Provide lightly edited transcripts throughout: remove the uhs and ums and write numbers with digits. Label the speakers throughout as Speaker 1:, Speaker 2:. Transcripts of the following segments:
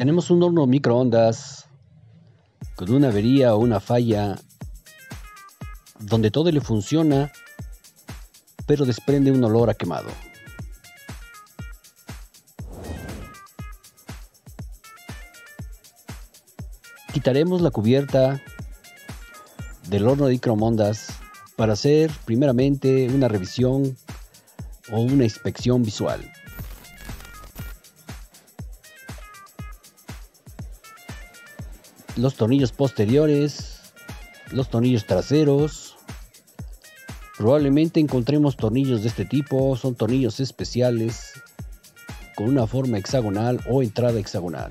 Speaker 1: Tenemos un horno microondas con una avería o una falla donde todo le funciona, pero desprende un olor a quemado. Quitaremos la cubierta del horno de microondas para hacer primeramente una revisión o una inspección visual. Los tornillos posteriores, los tornillos traseros. Probablemente encontremos tornillos de este tipo, son tornillos especiales con una forma hexagonal o entrada hexagonal.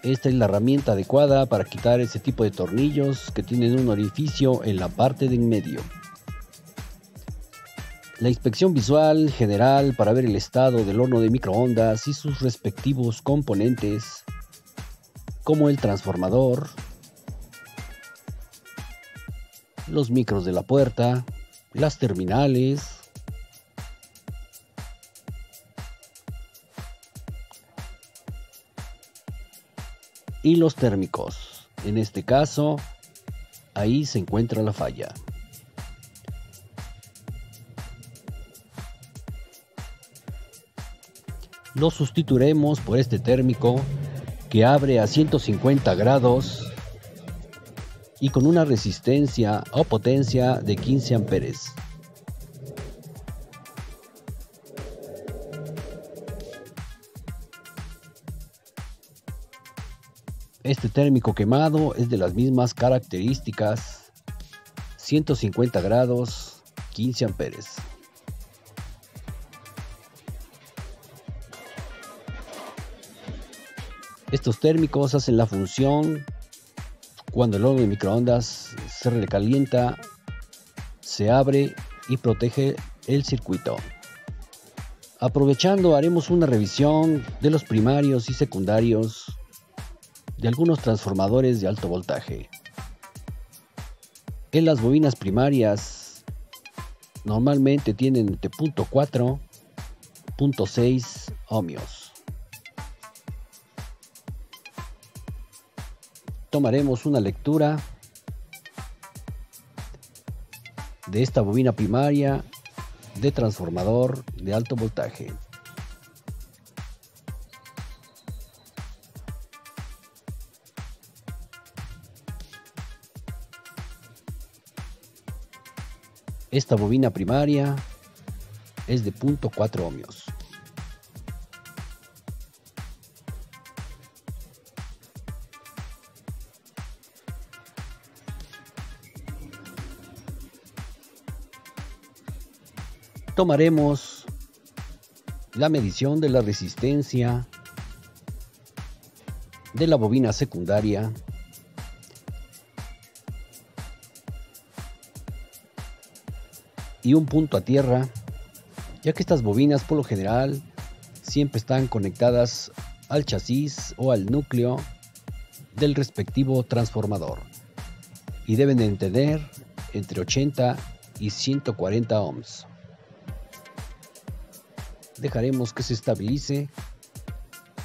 Speaker 1: Esta es la herramienta adecuada para quitar ese tipo de tornillos que tienen un orificio en la parte de en medio. La inspección visual general para ver el estado del horno de microondas y sus respectivos componentes, como el transformador, los micros de la puerta, las terminales, y los térmicos. En este caso, ahí se encuentra la falla. Lo sustituiremos por este térmico que abre a 150 grados y con una resistencia o potencia de 15 amperes. Este térmico quemado es de las mismas características, 150 grados, 15 amperes. Estos térmicos hacen la función cuando el horno de microondas se recalienta, se abre y protege el circuito. Aprovechando, haremos una revisión de los primarios y secundarios de algunos transformadores de alto voltaje. En las bobinas primarias normalmente tienen entre 0.4 y 0.6 ohmios. Tomaremos una lectura de esta bobina primaria de transformador de alto voltaje. Esta bobina primaria es de 0.4 ohmios. Tomaremos la medición de la resistencia de la bobina secundaria y un punto a tierra, ya que estas bobinas por lo general siempre están conectadas al chasis o al núcleo del respectivo transformador y deben de tener entre 80 y 140 ohms. Dejaremos que se estabilice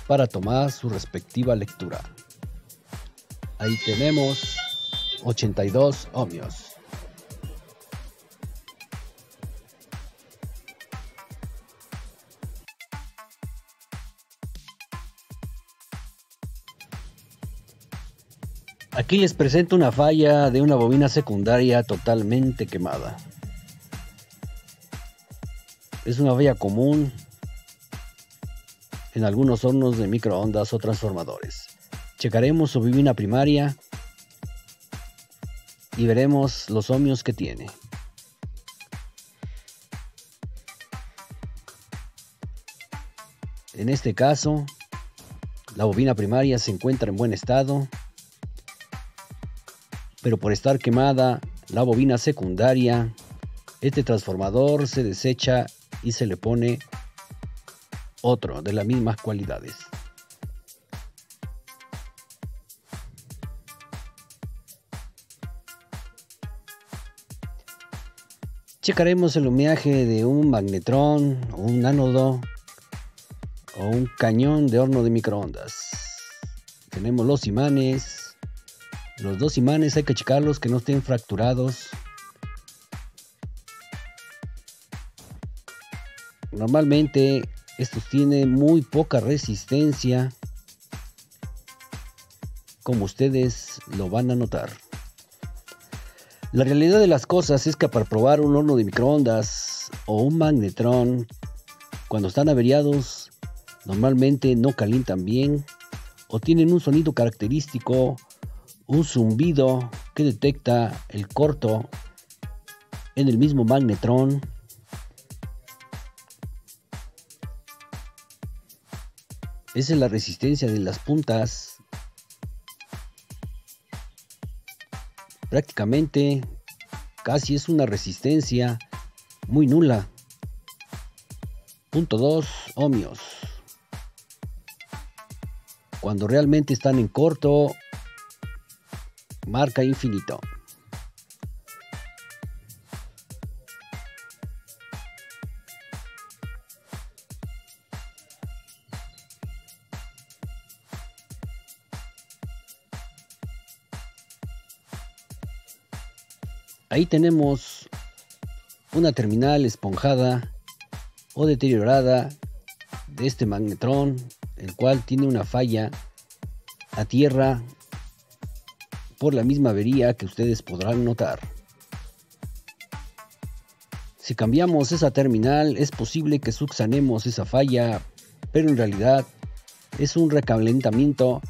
Speaker 1: para tomar su respectiva lectura. Ahí tenemos 82 ohmios. Aquí les presento una falla de una bobina secundaria totalmente quemada. Es una falla común en algunos hornos de microondas o transformadores. Checaremos su bobina primaria y veremos los ohmios que tiene. En este caso, la bobina primaria se encuentra en buen estado, pero por estar quemada la bobina secundaria, este transformador se desecha y se le pone otro de las mismas cualidades. Checaremos el homenaje de un magnetrón o un ánodo o un cañón de horno de microondas. Tenemos los imanes. Los dos imanes hay que checarlos que no estén fracturados. Normalmente estos tienen muy poca resistencia, como ustedes lo van a notar. La realidad de las cosas es que para probar un horno de microondas o un magnetrón, cuando están averiados, normalmente no calientan bien o tienen un sonido característico, un zumbido que detecta el corto en el mismo magnetrón. Esa es la resistencia de las puntas. Prácticamente casi es una resistencia muy nula. 0.2 ohmios. Cuando realmente están en corto, marca infinito. Ahí tenemos una terminal esponjada o deteriorada de este magnetrón, el cual tiene una falla a tierra por la misma avería que ustedes podrán notar. Si cambiamos esa terminal, es posible que subsanemos esa falla, pero en realidad es un recalentamiento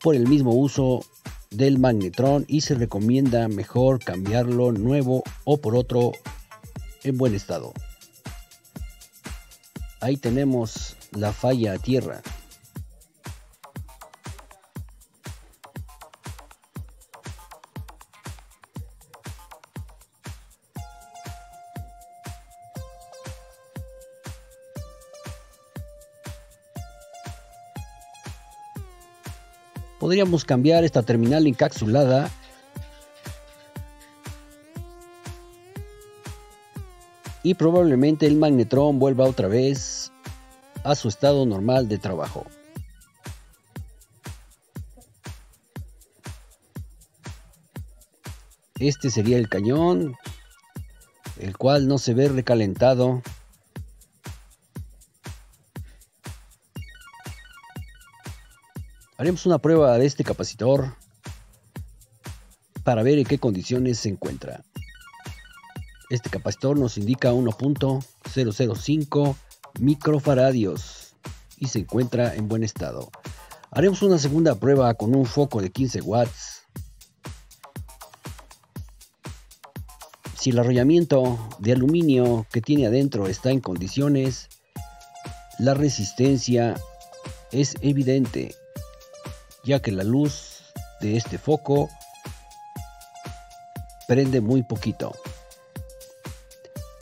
Speaker 1: por el mismo uso del magnetrón y se recomienda mejor cambiarlo nuevo o por otro en buen estado. Ahí tenemos la falla a tierra. Podríamos cambiar esta terminal encapsulada y probablemente el magnetrón vuelva otra vez a su estado normal de trabajo. Este sería el cañón, el cual no se ve recalentado. Haremos una prueba de este capacitor para ver en qué condiciones se encuentra. Este capacitor nos indica 1.005 microfaradios y se encuentra en buen estado. Haremos una segunda prueba con un foco de 15 watts. Si el arrollamiento de aluminio que tiene adentro está en condiciones, la resistencia es evidente, ya que la luz de este foco prende muy poquito.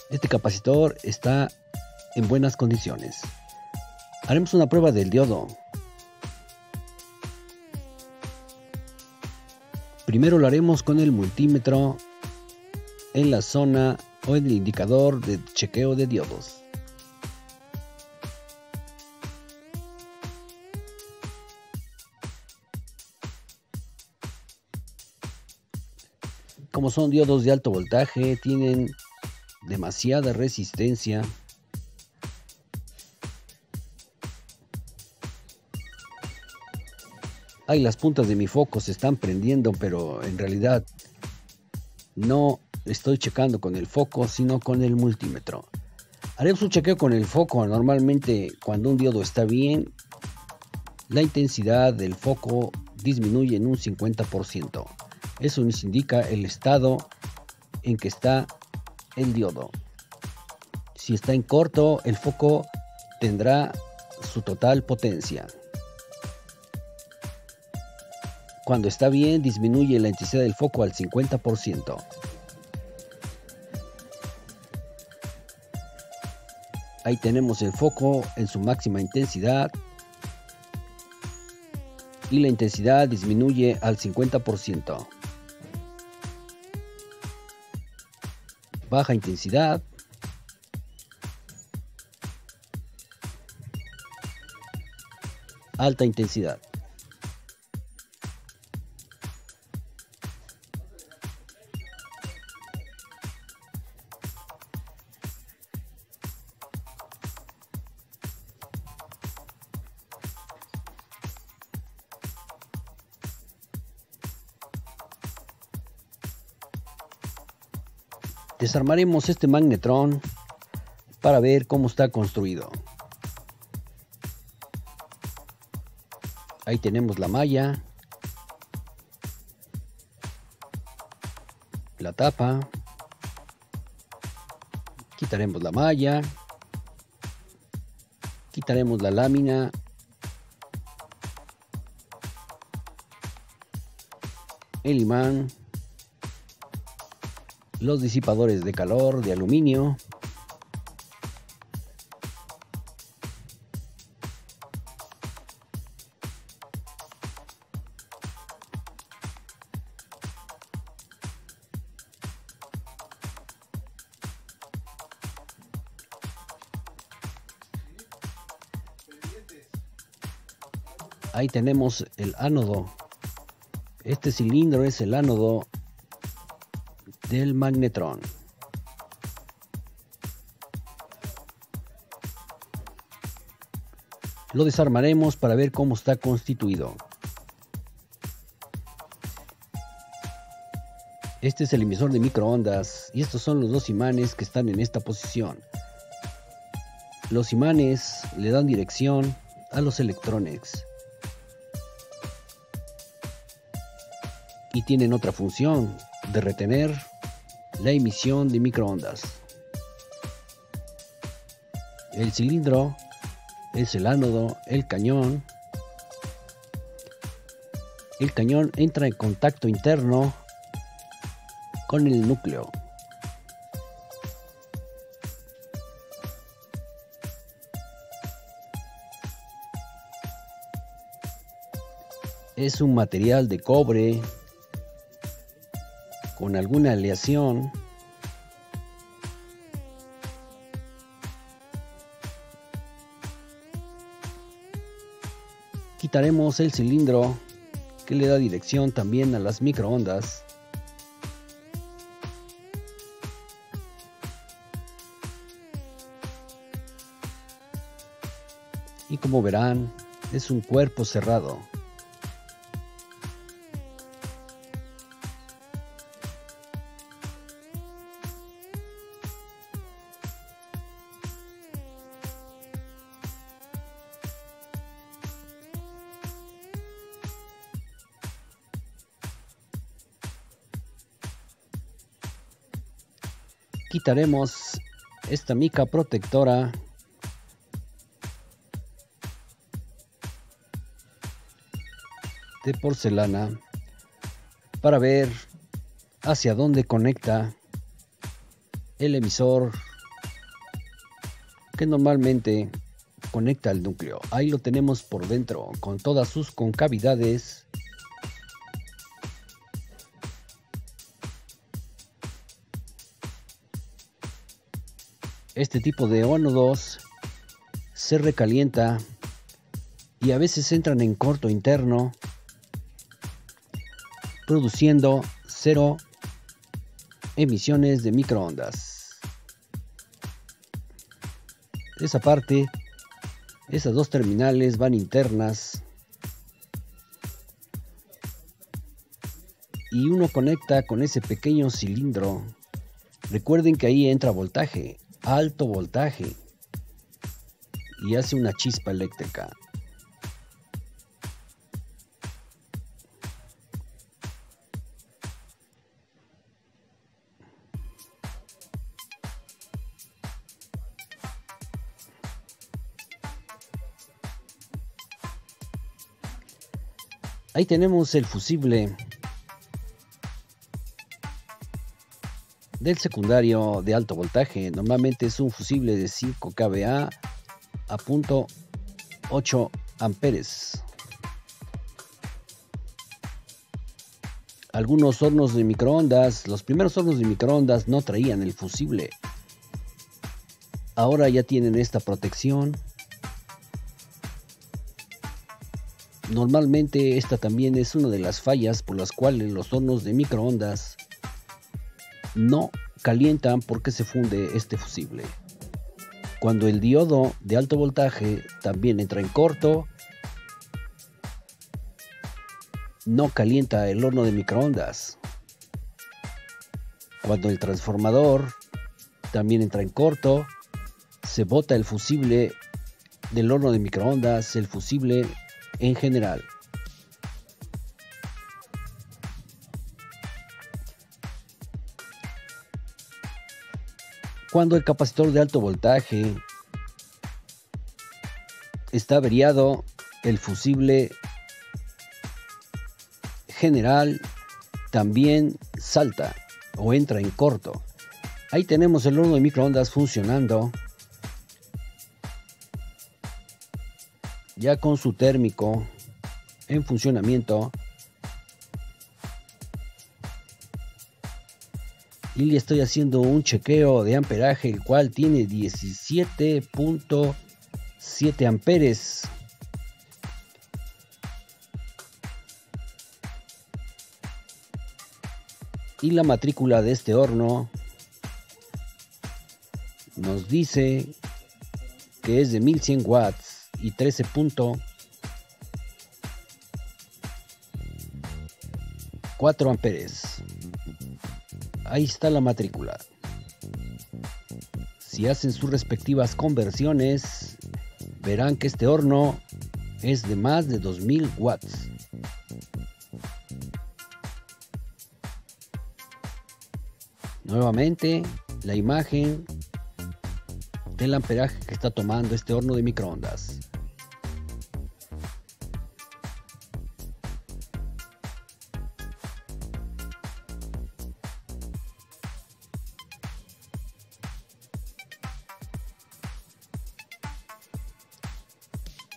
Speaker 1: Este capacitor está en buenas condiciones. Haremos una prueba del diodo. Primero lo haremos con el multímetro en la zona o en el indicador de chequeo de diodos. Como son diodos de alto voltaje, tienen demasiada resistencia. Ahí las puntas de mi foco se están prendiendo, pero en realidad no estoy checando con el foco, sino con el multímetro. Haremos un chequeo con el foco. Normalmente cuando un diodo está bien, la intensidad del foco disminuye en un 50%. Eso nos indica el estado en que está el diodo. Si está en corto, el foco tendrá su total potencia. Cuando está bien, disminuye la intensidad del foco al 50%. Ahí tenemos el foco en su máxima intensidad y la intensidad disminuye al 50%. Baja intensidad. alta intensidad. Desarmaremos este magnetrón para ver cómo está construido. Ahí tenemos la malla, la tapa, quitaremos la malla, quitaremos la lámina, el imán, los disipadores de calor de aluminio, ahí tenemos el ánodo. Este cilindro es el ánodo del magnetrón. Lo desarmaremos para ver cómo está constituido. Este es el emisor de microondas y estos son los dos imanes que están en esta posición. Los imanes le dan dirección a los electrones y tienen otra función de retener la emisión de microondas. El cilindro es el ánodo, el cañón. El cañón entra en contacto interno con el núcleo. Es un material de cobre con alguna aleación. Quitaremos el cilindro que le da dirección también a las microondas. Y como verán, es un cuerpo cerrado. Quitaremos esta mica protectora de porcelana para ver hacia dónde conecta el emisor que normalmente conecta al núcleo. Ahí lo tenemos por dentro con todas sus concavidades. Este tipo de ánodos se recalienta y a veces entran en corto interno, produciendo 0 emisiones de microondas. Esa parte, esas dos terminales van internas y uno conecta con ese pequeño cilindro. Recuerden que ahí entra voltaje, alto voltaje, y hace una chispa eléctrica. Ahí tenemos el fusible del secundario de alto voltaje. Normalmente es un fusible de 5 kVA a 0.8 amperes. Algunos hornos de microondas, los primeros hornos de microondas no traían el fusible. Ahora ya tienen esta protección. Normalmente esta también es una de las fallas por las cuales los hornos de microondas no calientan porque se funde este fusible. Cuando el diodo de alto voltaje también entra en corto, no calienta el horno de microondas. Cuando el transformador también entra en corto, se bota el fusible del horno de microondas, el fusible en general. Cuando el capacitor de alto voltaje está averiado, el fusible general también salta o entra en corto. Ahí tenemos el horno de microondas funcionando, ya con su térmico en funcionamiento, y le estoy haciendo un chequeo de amperaje, el cual tiene 17.7 amperes. Y la matrícula de este horno nos dice que es de 1100 watts y 13.4 amperes. Ahí está la matrícula. Si hacen sus respectivas conversiones, verán que este horno es de más de 2000 watts. Nuevamente, la imagen del amperaje que está tomando este horno de microondas.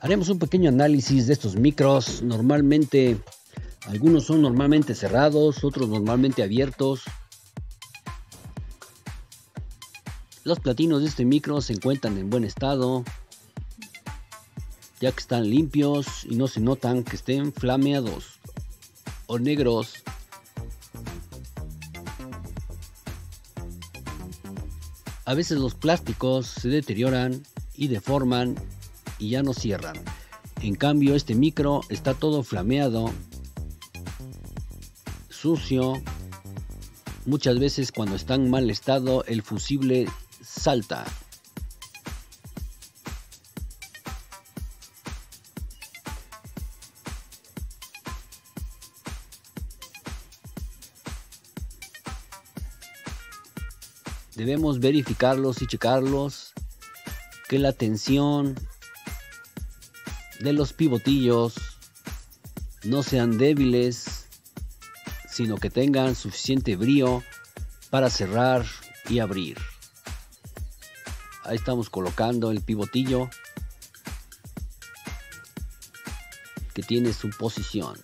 Speaker 1: Haremos un pequeño análisis de estos micros. Normalmente, algunos son normalmente cerrados, otros normalmente abiertos. Los platinos de este micro se encuentran en buen estado, ya que están limpios y no se notan que estén flameados o negros. A veces los plásticos se deterioran y deforman y ya no cierran. En cambio, este micro está todo flameado, sucio. Muchas veces cuando está en mal estado, el fusible salta. Debemos verificarlos y checarlos, que la tensión de los pivotillos no sean débiles, sino que tengan suficiente brío para cerrar y abrir. Ahí estamos colocando el pivotillo que tiene su posición.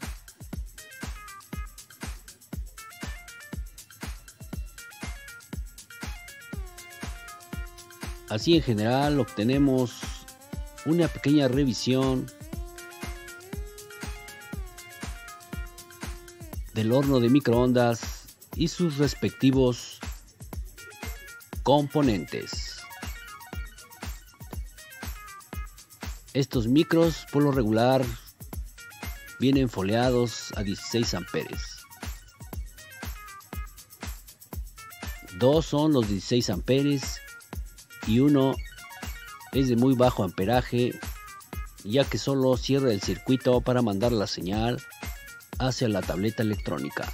Speaker 1: Así en general obtenemos una pequeña revisión del horno de microondas y sus respectivos componentes. Estos micros por lo regular vienen foliados a 16 amperes. Dos son los 16 amperes y uno es de muy bajo amperaje, ya que solo cierra el circuito para mandar la señal hacia la tableta electrónica.